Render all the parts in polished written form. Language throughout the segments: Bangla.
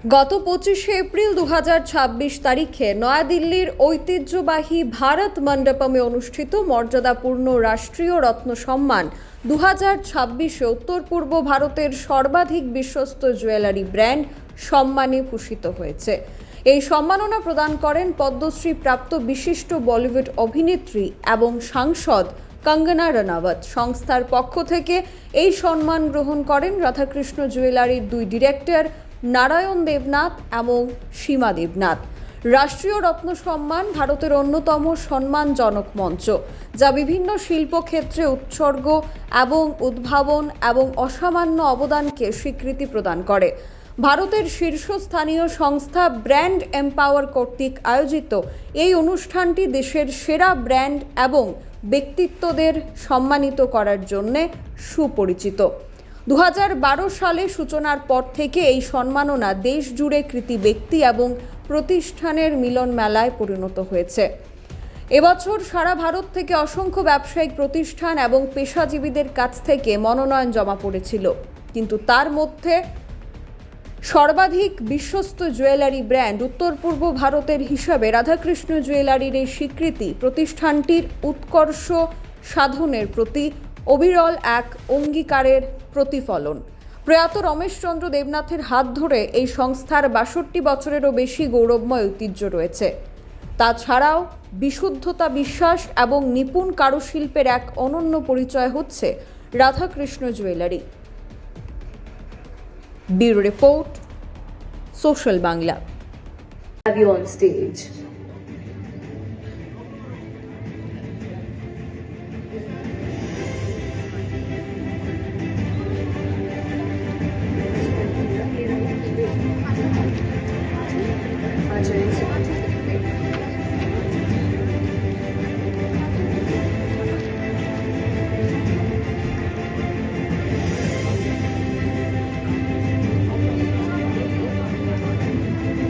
গত 25শে এপ্রিল 2026 তারিখে নয়াদিল্লির ঐতিহ্যবাহী ভারত মণ্ডপমে অনুষ্ঠিত মর্যাদাপূর্ণ রাষ্ট্রীয় রত্ন সম্মান 2026-এ উত্তর পূর্ব ভারতের সর্বাধিক বিশ্বস্ত জুয়েলারি ব্র্যান্ড সম্মানে ভূষিত হয়েছে। এই সম্মাননা প্রদান করেন পদ্মশ্রী প্রাপ্ত বিশিষ্ট বলিউড অভিনেত্রী এবং সাংসদ কঙ্গনা রানাওয়াত। সংস্থার পক্ষ থেকে এই সম্মান গ্রহণ করেন রাধাকৃষ্ণ জুয়েলারির দুই ডিরেক্টর নারায়ণ দেবনাথ এবং সীমা দেবনাথ। রাষ্ট্রীয় রত্ন সম্মান ভারতের অন্যতম সম্মানজনক মঞ্চ, যা বিভিন্ন শিল্পক্ষেত্রে উৎসর্গ এবং উদ্ভাবন এবং অসামান্য অবদানকে স্বীকৃতি প্রদান করে। ভারতের শীর্ষস্থানীয় সংস্থা ব্র্যান্ড এম্পাওয়ার কর্তৃক আয়োজিত এই অনুষ্ঠানটি দেশের সেরা ব্র্যান্ড এবং ব্যক্তিত্বদের সম্মানিত করার জন্য সুপরিচিত। 2012 সালে সূচনার পর থেকে এই সম্মাননা দেশ জুড়ে কৃতি ব্যক্তি এবং প্রতিষ্ঠানের মিলন মেলায় পরিণত হয়েছে। এবছর সারা ভারত থেকে অসংখ্য ব্যবসায়িক প্রতিষ্ঠান এবং পেশাজীবীদের কাছ থেকে মনোনয়ন জমা পড়েছিল, কিন্তু তার মধ্যে সর্বাধিক বিশ্বস্ত জুয়েলারি ব্র্যান্ড উত্তর পূর্ব ভারতের হিসাবে রাধাকৃষ্ণ জুয়েলারির এই স্বীকৃতি প্রতিষ্ঠানটির উৎকর্ষ সাধনের প্রতি অবিরল এক অঙ্গীকারের প্রতিফলন। প্রয়াত রমেশচন্দ্র দেবনাথের হাত ধরে এই সংস্থার 62 বছরেরও বেশি গৌরবময় ঐতিহ্য রয়েছে। তাছাড়াও বিশুদ্ধতা, বিশ্বাস এবং নিপুণ কারুশিল্পের এক অনন্য পরিচয় হচ্ছে Radhakrishna jewellery. Bureau report, social Bangla. Have you on stage?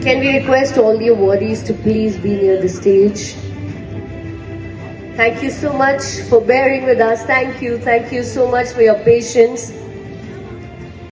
Can we request all the awardees to please be near the stage? Thank you so much for bearing with us. Thank you so much for your patience.